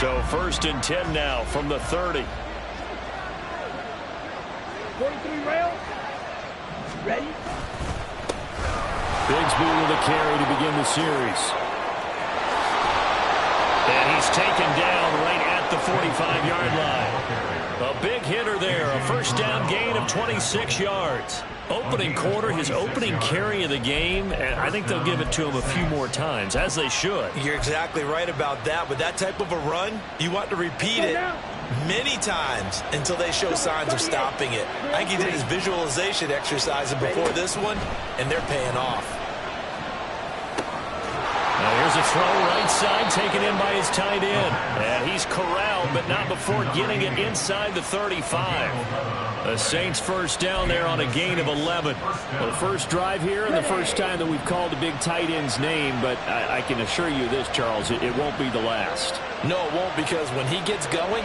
So 1st and 10 now from the 30. 43 rail. Ready? Bigsby with a carry to begin the series. And he's taken down right at the 45-yard line. A big hitter there. A first down gain of 26 yards. Opening quarter, his opening carry of the game, and I think they'll give it to him a few more times, as they should. You're exactly right about that. With that type of a run, you want to repeat it many times until they show signs of stopping it. I think he did his visualization exercise before this one, and they're paying off. Now here's a throw right side taken in by his tight end. And he's corralled, but not before getting it inside the 35. The Saints first down there on a gain of 11. Well, the first drive here and the first time that we've called the big tight end's name, but I can assure you this, Charles, it won't be the last. No, it won't, because when he gets going,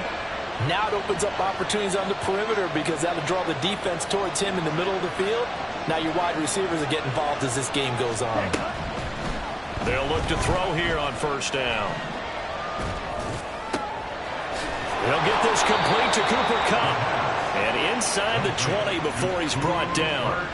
now it opens up opportunities on the perimeter because that'll draw the defense towards him in the middle of the field. Now your wide receivers are getting involved as this game goes on. They'll look to throw here on first down. They'll get this complete to Cooper Kupp. And inside the 20 before he's brought down.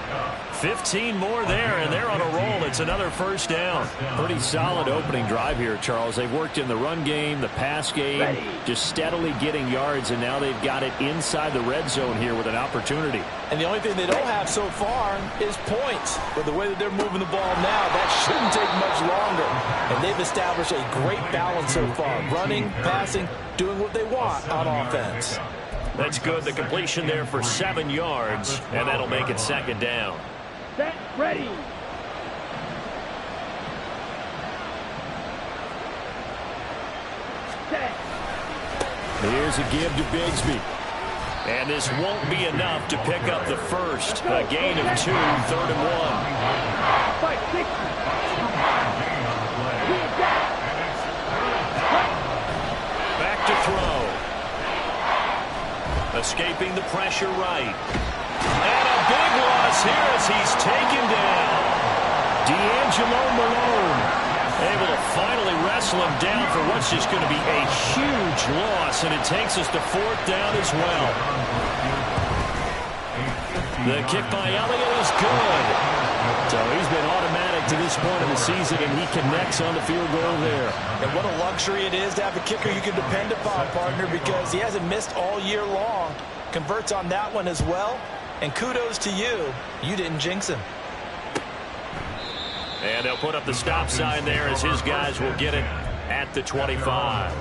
15 more there, and they're on a roll. It's another first down. Pretty solid opening drive here, Charles. They've worked in the run game, the pass game, just steadily getting yards, and now they've got it inside the red zone here with an opportunity. And the only thing they don't have so far is points. But the way that they're moving the ball now, that shouldn't take much longer. And they've established a great balance so far. Running, passing, doing what they want on offense. That's good. The completion there for 7 yards, and that'll make it second down. Set, ready. Set. Here's a give to Bigsby. And this won't be enough to pick up the first. A gain of 2, 3rd and 1. Fight, 60. Back to throw. Escaping the pressure right. And a big loss here as he's taken down. D'Angelo Malone able to finally wrestle him down for what's just going to be a huge loss, and it takes us to 4th down as well. The kick by Elliott is good. So he's been automatic to this point of the season, and he connects on the field goal there. And what a luxury it is to have a kicker you can depend upon, partner, because he hasn't missed all year long. Converts on that one as well. And kudos to you. You didn't jinx him. And they'll put up the stop sign there as his guys will get it at the 25.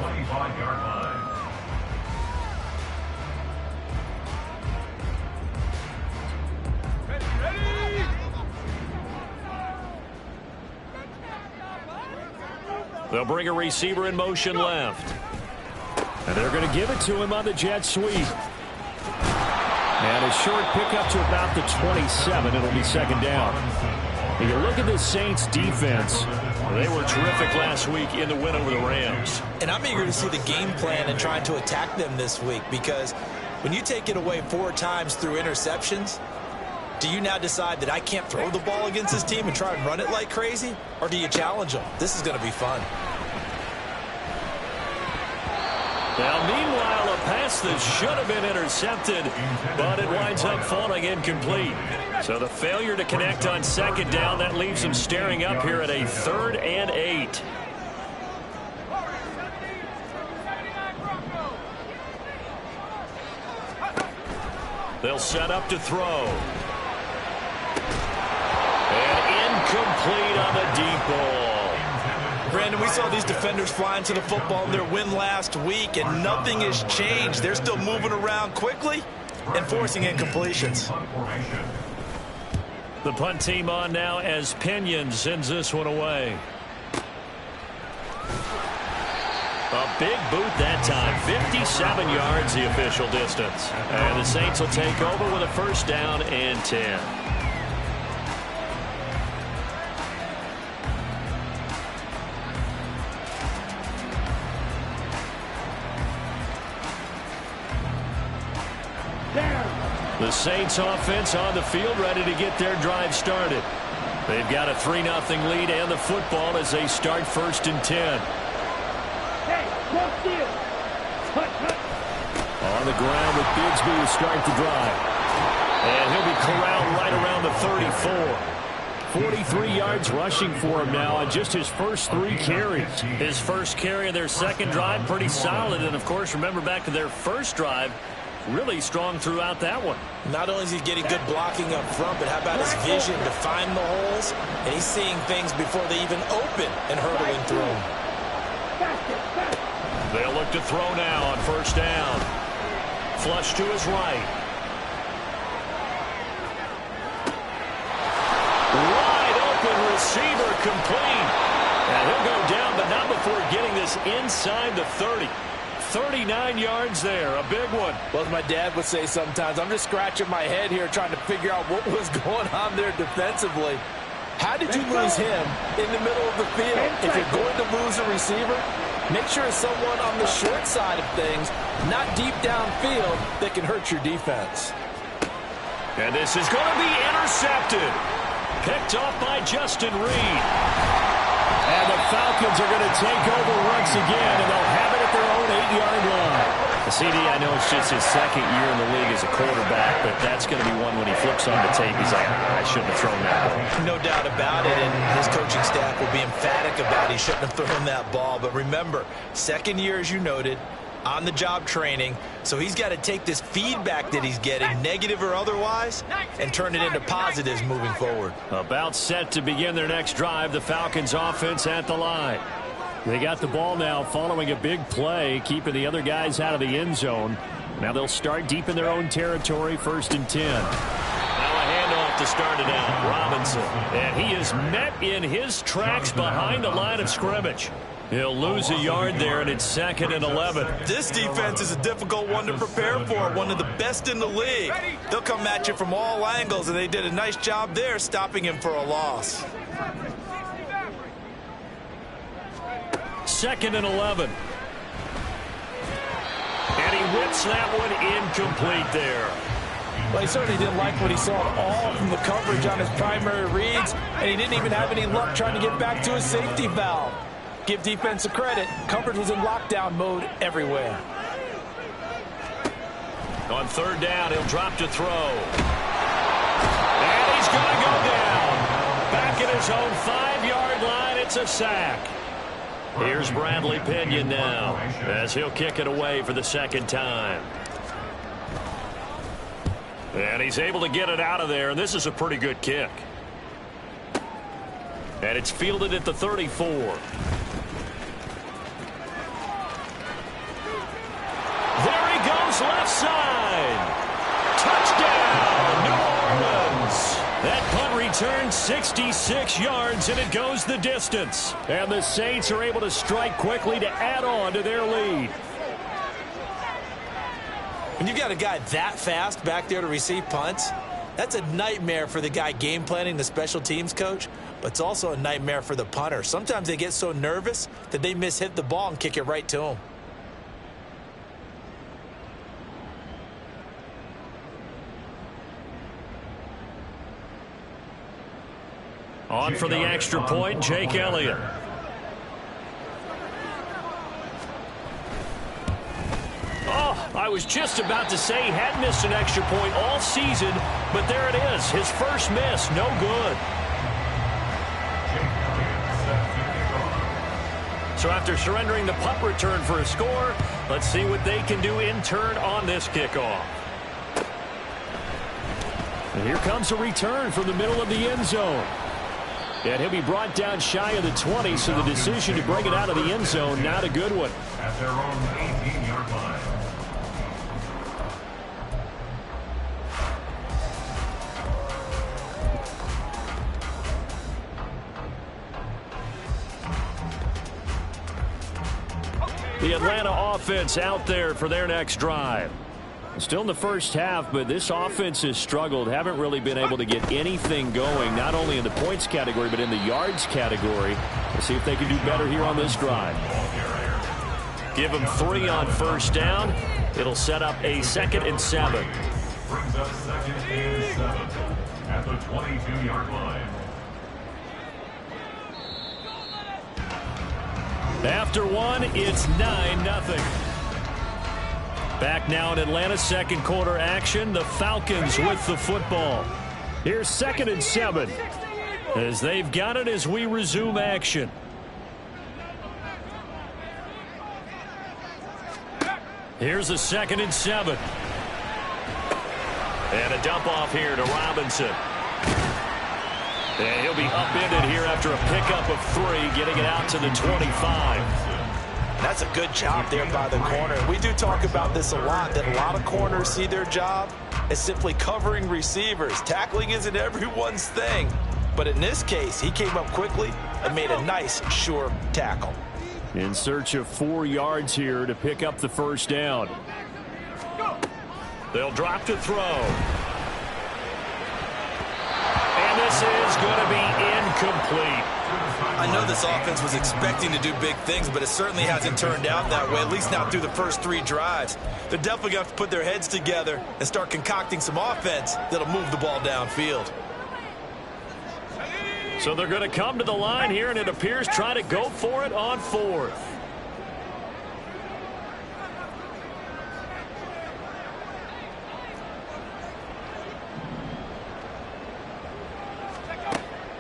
They'll bring a receiver in motion left. And they're going to give it to him on the jet sweep. And a short pickup to about the 27. It'll be second down. And you look at this Saints defense. They were terrific last week in the win over the Rams. And I'm eager to see the game plan and trying to attack them this week, because when you take it away 4 times through interceptions, do you now decide that I can't throw the ball against this team and try and run it like crazy? Or do you challenge them? This is going to be fun. Now, meanwhile, a pass that should have been intercepted, but it winds up falling incomplete. So the failure to connect on second down, that leaves them staring up here at a 3rd and 8. They'll set up to throw. And incomplete on the deep ball. Brandon, we saw these defenders flying to the football in their win last week, and nothing has changed. They're still moving around quickly and forcing incompletions. The punt team on now as Pinion sends this one away. A big boot that time. 57 yards the official distance. And the Saints will take over with a first down and 10. The Saints offense on the field ready to get their drive started. They've got a 3-0 lead and the football as they start 1st and 10. Hey, on the ground with Bigsby to start the drive. And he'll be corralled right around the 34. 43 yards rushing for him now on just his first 3 carries. His first carry of their second drive, pretty solid. And, of course, remember back to their first drive, really strong throughout that one. Not only is he getting good blocking up front, but how about his vision to find the holes? And he's seeing things before they even open and hurdling through them. They'll look to throw now on first down. Flush to his right. Wide open receiver complete. And he'll go down, but not before getting this inside the 30. 39 yards there, a big one. Well, as my dad would say sometimes, I'm just scratching my head here trying to figure out what was going on there defensively. How did you lose him in the middle of the field? If you're going to lose a receiver, make sure it's someone on the short side of things, not deep downfield, that can hurt your defense. And this is going to be intercepted. Picked off by Justin Reed. And the Falcons are going to take over once again, and they'll have it at their own 8-yard line. The CD, I know it's just his second year in the league as a quarterback, but that's going to be one when he flips on the tape, he's like, I shouldn't have thrown that ball. No doubt about it, and his coaching staff will be emphatic about he shouldn't have thrown that ball. But remember, second year, as you noted, on-the-job training, so he's got to take this feedback that he's getting, negative or otherwise, and turn it into positives moving forward. About set to begin their next drive, the Falcons offense at the line. They got the ball now following a big play, keeping the other guys out of the end zone. Now they'll start deep in their own territory, 1st and 10. Now a handoff to start it out. Robinson. And he is met in his tracks behind the line of scrimmage. He'll lose a yard there, and it's 2nd and 11. This defense is a difficult one to prepare for, one of the best in the league. They'll come at you from all angles, and they did a nice job there stopping him for a loss. 2nd and 11. And he whips that one incomplete there. Well, he certainly didn't like what he saw at all from the coverage on his primary reads, and he didn't even have any luck trying to get back to his safety valve. Give defense a credit. Coverage was in lockdown mode everywhere. On 3rd down, he'll drop to throw. And he's going to go down. Back at his own 5-yard line, it's a sack. Here's Bradley Pinion now, as he'll kick it away for the 2nd time. And he's able to get it out of there, and this is a pretty good kick. And it's fielded at the 34. There he goes, left side. Touchdown, New Orleans. That punt return 66 yards, and it goes the distance. And the Saints are able to strike quickly to add on to their lead. When you've got a guy that fast back there to receive punts, that's a nightmare for the guy game planning, the special teams coach, but it's also a nightmare for the punter. Sometimes they get so nervous that they mishit the ball and kick it right to him. On for the extra point, Jake Elliott. Oh, I was just about to say he had missed an extra point all season, but there it is. His first miss, no good. So after surrendering the punt return for a score, let's see what they can do in turn on this kickoff. And here comes a return from the middle of the end zone. And he'll be brought down shy of the 20, so the decision to bring it out of the end zone, not a good one. At their own 18-yard line. The Atlanta offense out there for their next drive. Still in the first half, but this offense has struggled. Haven't really been able to get anything going, not only in the points category, but in the yards category. Let's see if they can do better here on this drive. Give them 3 on first down. It'll set up a 2nd and 7. Brings up 2nd and 7 at the 22-yard line. After one, it's 9-0. Back now in Atlanta's second quarter action. The Falcons with the football. Here's 2nd and 7 as they've got it as we resume action. Here's a 2nd and 7. And a dump off here to Robinson. And he'll be upended here after a pickup of 3, getting it out to the 25. That's a good job there by the corner. We do talk about this a lot, that a lot of corners see their job as simply covering receivers. Tackling isn't everyone's thing. But in this case, he came up quickly and made a nice, sure tackle. In search of 4 yards here to pick up the first down. They'll drop to throw. And this is going to be incomplete. I know this offense was expecting to do big things, but it certainly hasn't turned out that way, at least not through the first 3 drives. They're definitely going to have to put their heads together and start concocting some offense that'll move the ball downfield. So they're going to come to the line here, and it appears try to go for it on 4th.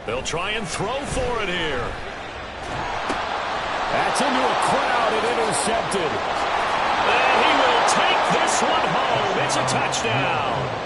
They'll try and throw for it here. That's into a crowd and intercepted. And he will take this one home. It's a touchdown.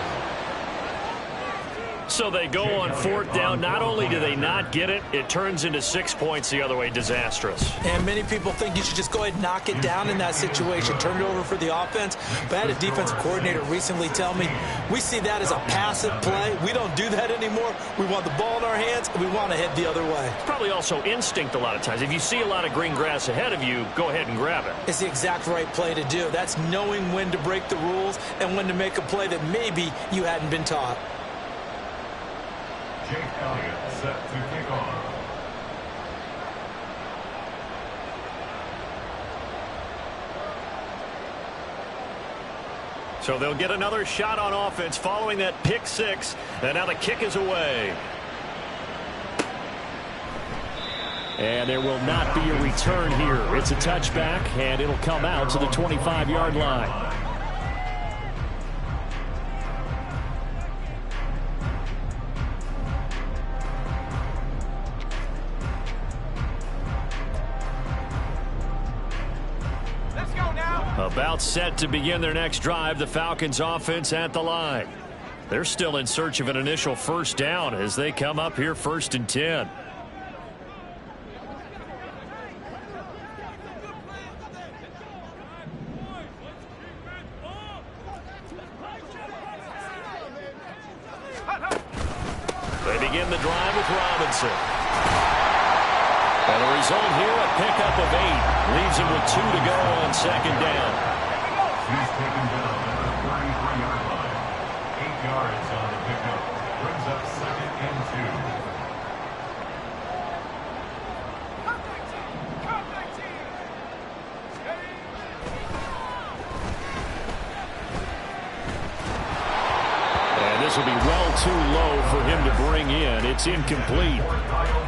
So they go on 4th down. Not only do they not get it, it turns into 6 points the other way. Disastrous. And many people think you should just go ahead and knock it down in that situation. Turn it over for the offense. But I had a defensive coordinator recently tell me, we see that as a passive play. We don't do that anymore. We want the ball in our hands, and we want to head the other way. It's probably also instinct a lot of times. If you see a lot of green grass ahead of you, go ahead and grab it. It's the exact right play to do. That's knowing when to break the rules and when to make a play that maybe you hadn't been taught. Jake Elliott set to kick off. So they'll get another shot on offense following that pick 6. And now the kick is away. And there will not be a return here. It's a touchback, and it'll come out to the 25-yard line. About set to begin their next drive, the Falcons offense at the line. They're still in search of an initial first down as they come up here 1st and 10. They begin the drive with Robinson. And the result here, a pickup of 8. Leaves him with 2 to go on 2nd down. He's taken down at the 33-yard line. 8 yards on the pickup. Brings up 2nd and 2. And this will be well too low for him to bring in. It's incomplete.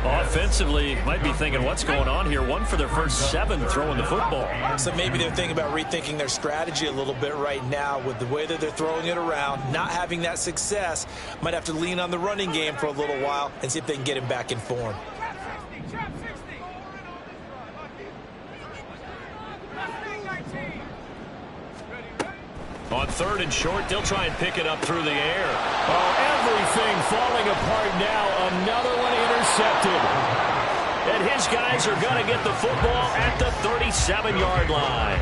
Offensively, might be thinking, what's going on here? 1 for their first 7 throwing the football. So maybe they're thinking about rethinking their strategy a little bit right now with the way that they're throwing it around, not having that success. Might have to lean on the running game for a little while and see if they can get him back in form. On 3rd and short, they'll try and pick it up through the air. Oh, everything falling apart now. Another one intercepted. And his guys are going to get the football at the 37-yard line.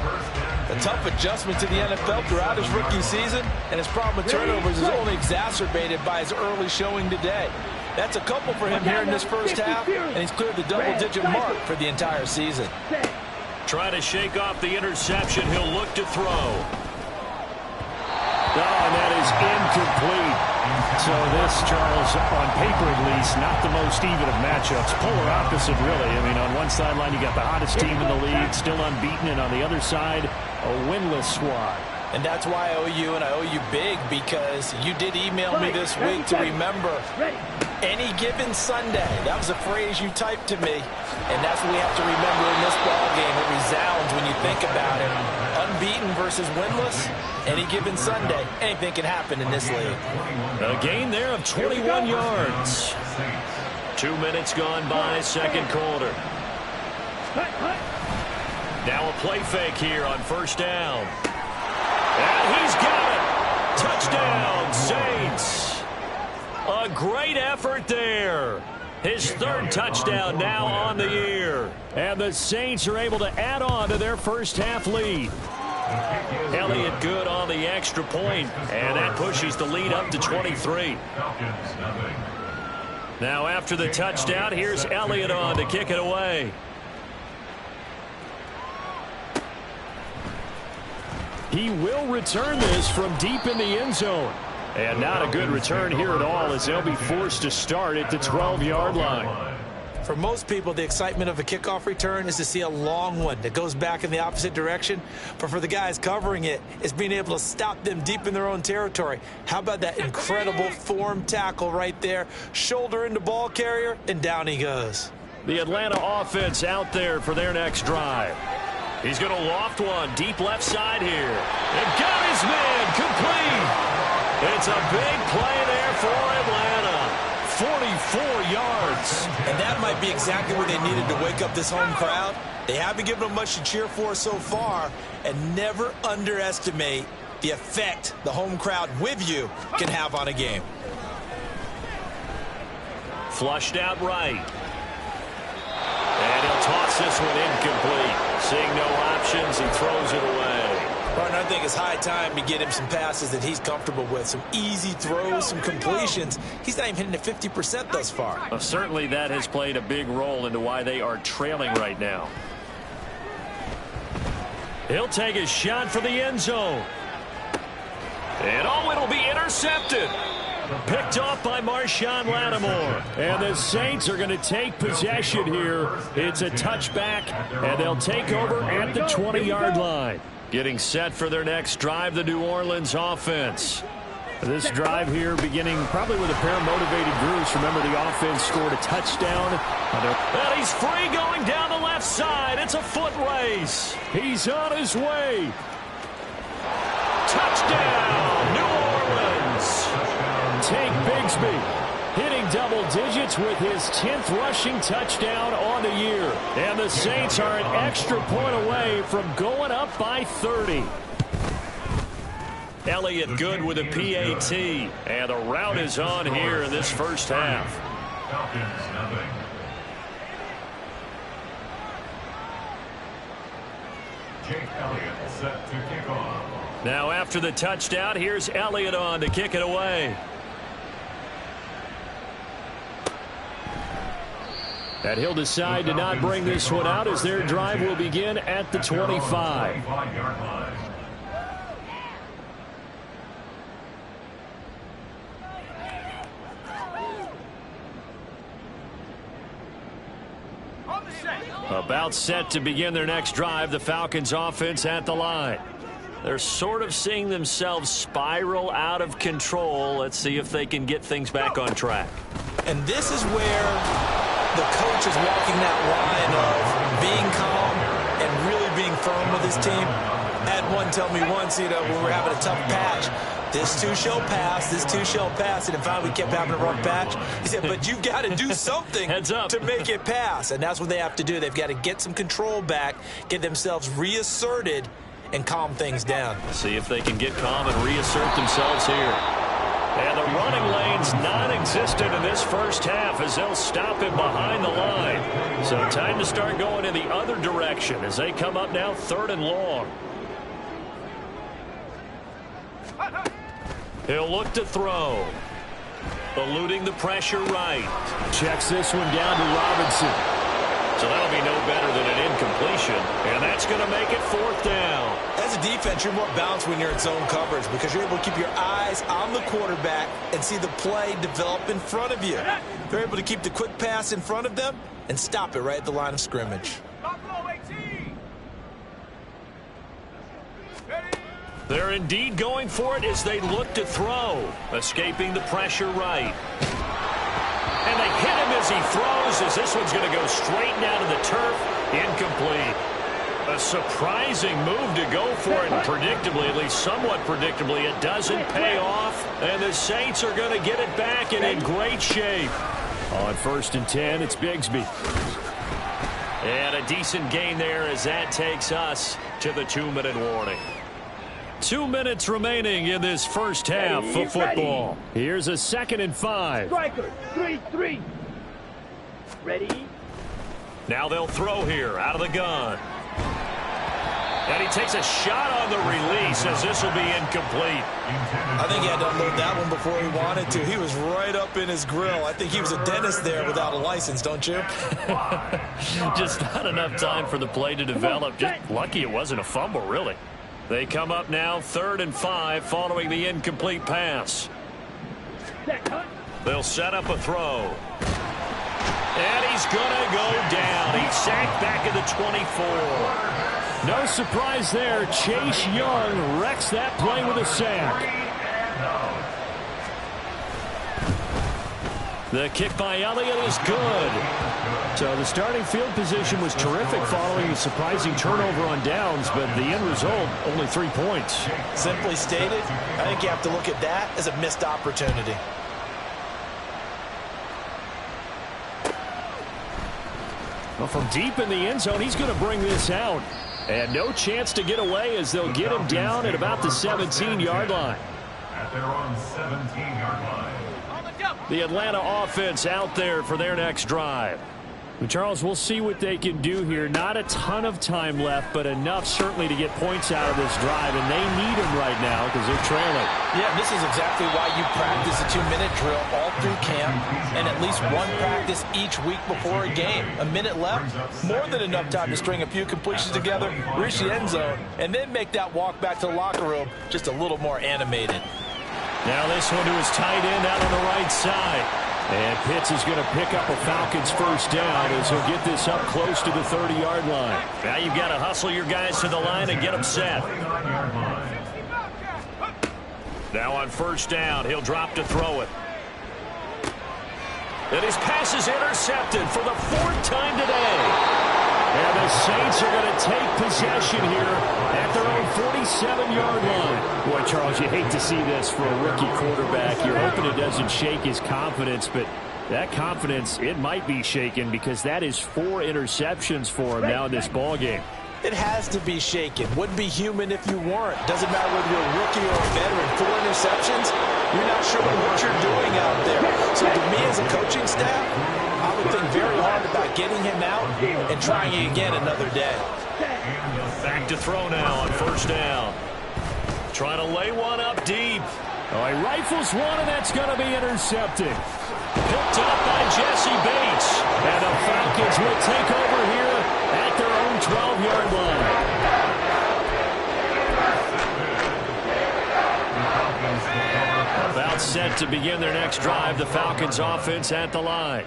A tough adjustment to the NFL throughout his rookie season, and his problem with turnovers is only exacerbated by his early showing today. That's a couple for him here in this first half, and he's cleared the double-digit mark for the entire season. Try to shake off the interception. He'll look to throw. Oh, and that is incomplete. So this, Charles, on paper at least, not the most even of matchups. Polar opposite, really. I mean, on one sideline, you got the hottest team in the league, still unbeaten, and on the other side, a winless squad. And that's why I owe you, and I owe you big, because you did email me this week to remember any given Sunday. That was a phrase you typed to me, and that's what we have to remember in this ball game. It resounds when you think about it. unbeaten versus winless, any given Sunday, anything can happen in this league. A gain there of 21 yards. 2 minutes gone by, second quarter. Now a play fake here on first down. And he's got it. Touchdown, Saints. A great effort there. His third touchdown now on the year. And the Saints are able to add on to their first half lead. Elliott good on the extra point, and that pushes the lead up to 23. Now after the touchdown, here's Elliott on to kick it away. He will return this from deep in the end zone. And not a good return here at all, as they'll be forced to start at the 12-yard line. For most people, the excitement of a kickoff return is to see a long one that goes back in the opposite direction. But for the guys covering it, it's being able to stop them deep in their own territory. How about that incredible form tackle right there? Shoulder into ball carrier, and down he goes. The Atlanta offense out there for their next drive. He's going to loft one deep left side here. And got his man complete. It's a big play there for Atlanta. 44 yards. And that might be exactly what they needed to wake up this home crowd. They haven't given them much to cheer for so far. And never underestimate the effect the home crowd with you can have on a game. Flushed out right. And he'll toss this one incomplete. Seeing no options, he throws it away. Partner, I think it's high time to get him some passes that he's comfortable with. Some easy throws, some completions. He's not even hitting at 50% thus far. Well, certainly that has played a big role into why they are trailing right now. He'll take a shot for the end zone. And oh, it'll be intercepted. Picked off by Marshawn Lattimore. And the Saints are going to take possession here. It's a touchback, and they'll take over at the 20-yard line. Getting set for their next drive, the New Orleans offense. This drive here beginning probably with a pair of motivated groups. Remember, the offense scored a touchdown. And he's free going down the left side. It's a foot race. He's on his way. Touchdown, New Orleans. Tank Bigsby hitting double digits with his 10th rushing touchdown on the year. And the Saints are an extra point away from going up by 30. Elliott good with a PAT. And the route is on here in this first half. Falcons, nothing. Jake Elliott set to kick off. Now after the touchdown, here's Elliott on to kick it away. And he'll decide to not bring this one out as their drive will begin at the 25. About set to begin their next drive, the Falcons offense at the line. They're sort of seeing themselves spiral out of control. Let's see if they can get things back on track. And this is where the coach is walking that line of being calm and really being firm with his team. I had one tell me once, when we were having a tough patch, this too shall pass, this too shall pass. And then finally we kept having a rough patch. He said, but you've got to do something to make it pass. And that's what they have to do. They've got to get some control back, get themselves reasserted, and calm things down. See if they can get calm and reassert themselves here. And the running lane's non-existent in this first half as they'll stop him behind the line. So time to start going in the other direction as they come up now 3rd and long. He'll look to throw. Eluding the pressure right. Checks this one down to Robinson. So that'll be no better than an incompletion. And that's going to make it 4th down. As a defense, you're more balanced when you're in zone coverage because you're able to keep your eyes on the quarterback and see the play develop in front of you. They're able to keep the quick pass in front of them and stop it right at the line of scrimmage. They're indeed going for it as they look to throw. Escaping the pressure right. And they hit him as he throws as this one's going to go straight down to the turf. Incomplete. A surprising move to go for it, and predictably, at least somewhat predictably, it doesn't pay off, and the Saints are going to get it back and in great shape. On 1st and 10, it's Bigsby. And a decent gain there as that takes us to the 2-minute warning. 2 minutes remaining in this first half of football. Here's a 2nd and 5. Striker, 3-3. Ready? Now they'll throw here out of the gun. And he takes a shot on the release as this will be incomplete. I think he had to unload that one before he wanted to. He was right up in his grill. I think he was a dentist there without a license, don't you? Just not enough time for the play to develop. Just lucky it wasn't a fumble, really. They come up now 3rd and 5 following the incomplete pass. They'll set up a throw. And he's going to go down. He's sacked back at the 24. No surprise there. Chase Young wrecks that play with a sack. The kick by Elliott is good. So the starting field position was terrific following a surprising turnover on downs, but the end result, only 3 points. Simply stated, I think you have to look at that as a missed opportunity. Well, from deep in the end zone, he's going to bring this out. And no chance to get away as they'll get him down at about the 17-yard line. At their own 17-yard line. The Atlanta offense out there for their next drive. Charles, we'll see what they can do here. Not a ton of time left, but enough certainly to get points out of this drive, and they need them right now because they're trailing. Yeah, this is exactly why you practice a 2-minute drill all through camp and at least one practice each week before a game. A minute left, more than enough time to string a few completions together, reach the end zone, and then make that walk back to the locker room just a little more animated. Now this one to his tight end out on the right side. And Pitts is going to pick up a Falcons first down as he'll get this up close to the 30-yard line. Now you've got to hustle your guys to the line and get them set. Now on first down, he'll drop to throw it. And his pass is intercepted for the 4th time today. And the Saints are going to take possession here at their own 47-yard line. Boy, Charles, you hate to see this for a rookie quarterback. You're hoping it doesn't shake his confidence, but that confidence, it might be shaken because that is 4 interceptions for him now in this ball game. It has to be shaken. Wouldn't be human if you weren't. Doesn't matter whether you're a rookie or a veteran. 4 interceptions, you're not sure what you're doing out there. So to me as a coaching staff, I would think very hard about getting him out and trying it again another day. Back to throw now on first down. Trying to lay one up deep. Oh, he rifles one, and that's going to be intercepted. Picked up by Jesse Bates. And the Falcons will take over here at their own 12-yard line. About set to begin their next drive. The Falcons offense at the line.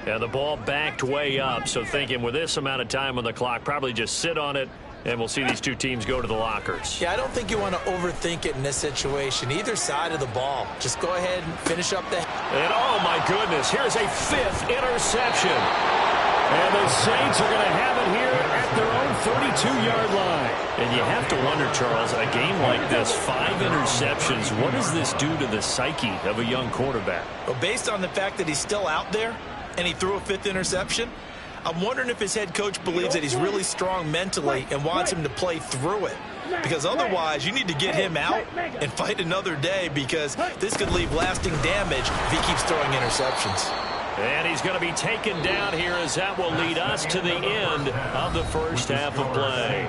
And the ball backed way up, so thinking with this amount of time on the clock, probably just sit on it, and we'll see these two teams go to the lockers. Yeah, I don't think you want to overthink it in this situation. Either side of the ball. Just go ahead and finish up the... And oh, my goodness, here's a 5th interception. And the Saints are going to have it here at their own 32-yard line. And you have to wonder, Charles, a game like this, 5 interceptions, what does this do to the psyche of a young quarterback? Well, based on the fact that he's still out there, and he threw a 5th interception, I'm wondering if his head coach believes that he's really strong mentally and wants him to play through it. Because otherwise, you need to get him out and fight another day because this could leave lasting damage if he keeps throwing interceptions. And he's going to be taken down here as that will lead us to the end of the first half of play.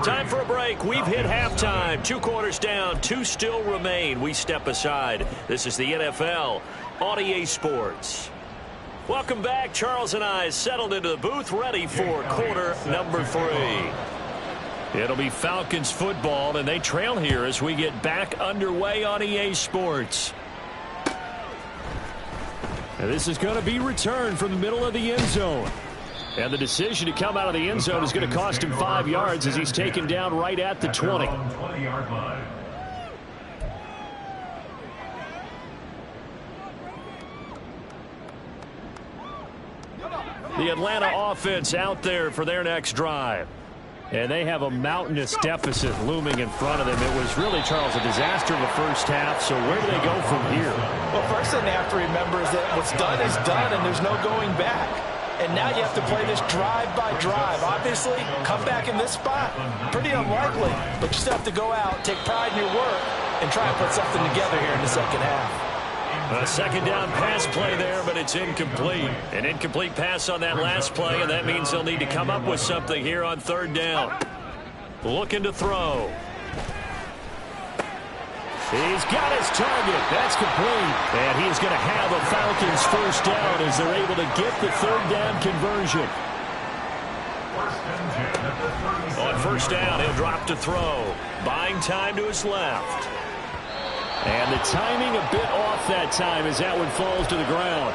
Time for a break. We've hit halftime. 2 quarters down, 2 still remain. We step aside. This is the NFL on EA Sports. Welcome back. Charles and I settled into the booth, ready for quarter number 3. It'll be Falcons football, and they trail here as we get back underway on EA Sports. And this is going to be returned from the middle of the end zone. And the decision to come out of the end zone is going to cost him 5 yards as he's taken down right at the 20. The Atlanta offense out there for their next drive. And they have a mountainous deficit looming in front of them. It was really, Charles, a disaster in the first half. So where do they go from here? Well, first thing they have to remember is that what's done is done, and there's no going back. And now you have to play this drive by drive. Obviously, come back in this spot, pretty unlikely. But you still have to go out, take pride in your work, and try and put something together here in the second half. A second down pass play there, but it's incomplete. An incomplete pass on that last play, and that means they'll need to come up with something here on third down. Looking to throw. He's got his target. That's complete. And he's going to have a Falcons first down as they're able to get the third down conversion. On first down, he'll drop to throw. Buying time to his left. And the timing a bit off that time as that one falls to the ground.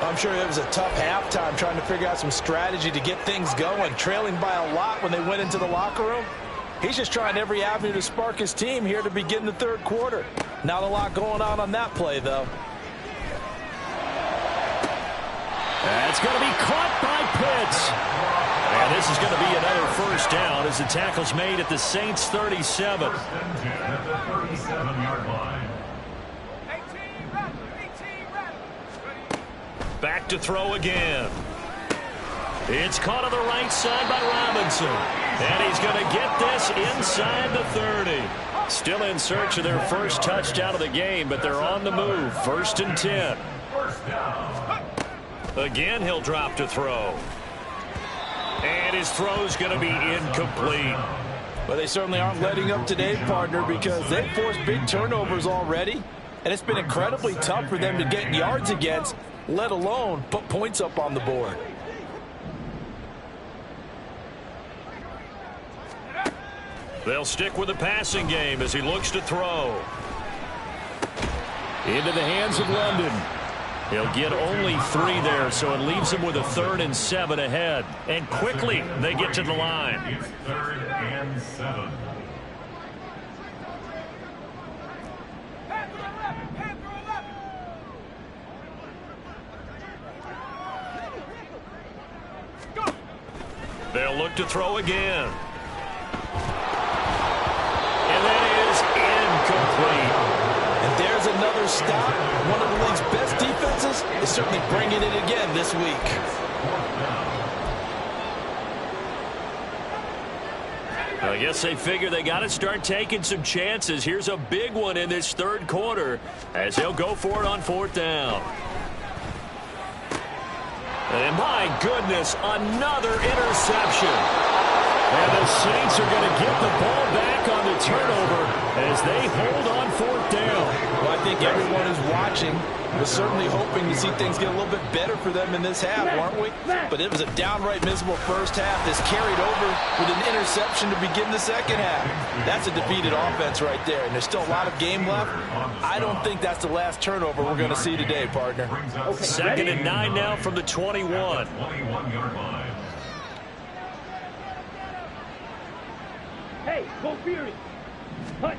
I'm sure it was a tough halftime trying to figure out some strategy to get things going, trailing by a lot when they went into the locker room. He's just trying every avenue to spark his team here to begin the third quarter. Not a lot going on that play, though. That's going to be caught by Pitts. And this is going to be another first down as the tackle's made at the Saints' 37. First and 10 at the 37-yard line. Back to throw again. It's caught on the right side by Robinson. And he's going to get this inside the 30. Still in search of their first touchdown of the game, but they're on the move. First and 10. First down. Again, he'll drop to throw. And his throw's going to be incomplete. Well, they certainly aren't letting up today, partner, because they've forced big turnovers already. And it's been incredibly tough for them to get yards against, let alone put points up on the board. They'll stick with the passing game as he looks to throw. Into the hands of London. He'll get only 3 there, so it leaves him with a 3rd and 7 ahead. And quickly, they get to the line. It's 3rd and 7. They'll look to throw again. And that is incomplete. And there's another stop. One of the league's best defenses is certainly bringing it again this week. I guess they figure they got to start taking some chances. Here's a big one in this third quarter as they'll go for it on 4th down. And my goodness, another interception. And the Saints are going to get the ball back on the turnover as they hold on 4th down. Well, I think everyone who's watching was certainly hoping to see things get a little bit better for them in this half, weren't we? But it was a downright miserable first half that's carried over with an interception to begin the second half. That's a defeated offense right there, and there's still a lot of game left. I don't think that's the last turnover we're going to see today, partner. Okay, 2nd and 9 now from the 21. 21-yard line. Hey, go Fury. Hut.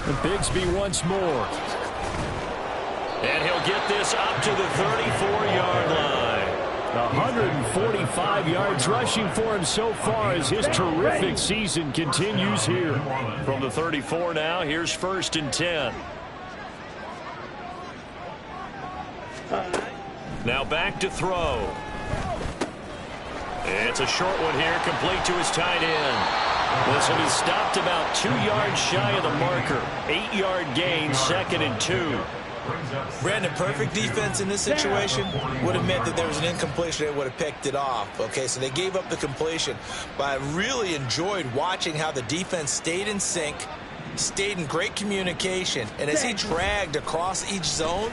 And Bigsby once more. And he'll get this up to the 34-yard line. 145 yards rushing for him so far as his terrific season continues here. From the 34 now, here's 1st and 10. Now back to throw. It's a short one here, complete to his tight end. This will be stopped about 2 yards shy of the marker. 8-yard gain, 2nd and 2. Brandon, perfect defense in this situation would have meant that there was an incompletion. They would have picked it off. Okay, so they gave up the completion. But I really enjoyed watching how the defense stayed in sync, stayed in great communication. And as he dragged across each zone,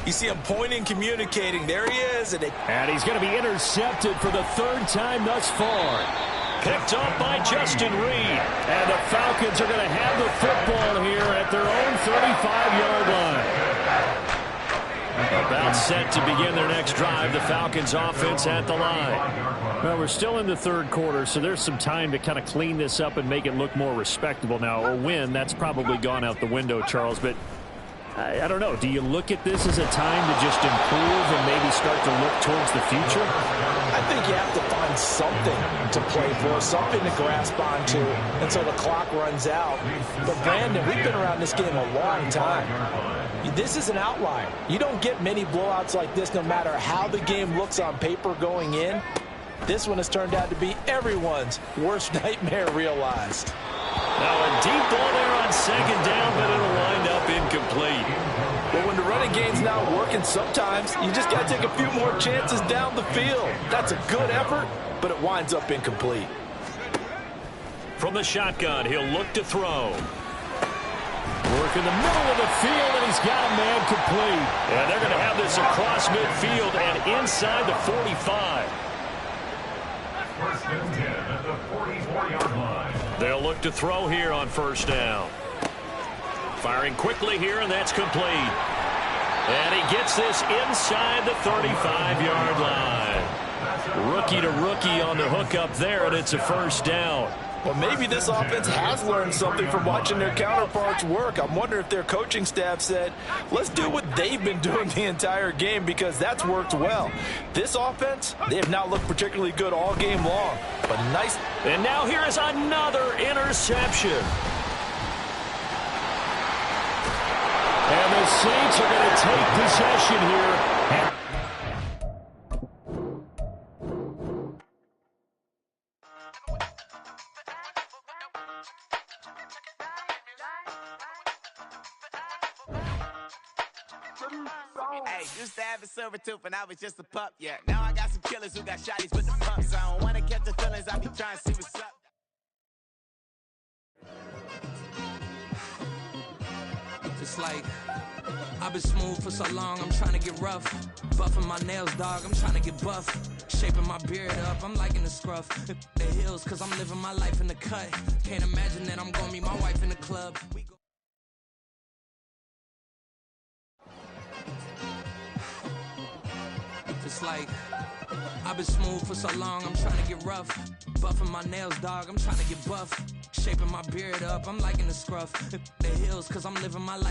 you see him pointing, communicating. There he is. And he's going to be intercepted for the 3rd time thus far. Picked up by Justin Reed. And the Falcons are going to have the football here at their own 35-yard line. About set to begin their next drive. The Falcons offense at the line. Well, we're still in the 3rd quarter, so there's some time to kind of clean this up and make it look more respectable. Now, a win, that's probably gone out the window, Charles, but I don't know. Do you look at this as a time to just improve and maybe start to look towards the future? I think you have to find something to play for, something to grasp onto until the clock runs out. But, Brandon, we've been around this game a long time. This is an outlier. You don't get many blowouts like this no matter how the game looks on paper going in. This one has turned out to be everyone's worst nightmare realized. Now a deep ball there on second down, but it'll wind up incomplete. But when the running game's not working, sometimes you just got to take a few more chances down the field. That's a good effort, but it winds up incomplete. From the shotgun, he'll look to throw. Work in the middle of the field, and he's got a man complete. And they're going to have this across midfield and inside the 45. First and 10 at the 44-yard line. They'll look to throw here on first down. Firing quickly here, and that's complete. And he gets this inside the 35-yard line. Rookie to rookie on the hookup there, and it's a first down. Well, maybe this offense has learned something from watching their counterparts work. I'm wondering if their coaching staff said, let's do what they've been doing the entire game, because that's worked well. This offense, they have not looked particularly good all game long, but nice. And now here is another interception. And the Saints are going to take possession here. Hey, used to have a silver tooth when I was just a pup, yeah. Now I got some killers who got shotties with the pumps. I don't want to catch the feelings, I be trying to see what's up. It's like, I've been smooth for so long, I'm trying to get rough. Buffing my nails, dog, I'm trying to get buff. Shaping my beard up, I'm liking the scruff. The hills, cause I'm living my life in the cut. Can't imagine that I'm gonna meet my wife in the club. It's like, I've been smooth for so long, I'm trying to get rough. Buffing my nails, dog, I'm trying to get buff. Shaping my beard up, I'm liking the scruff. The hills, cause I'm living my life.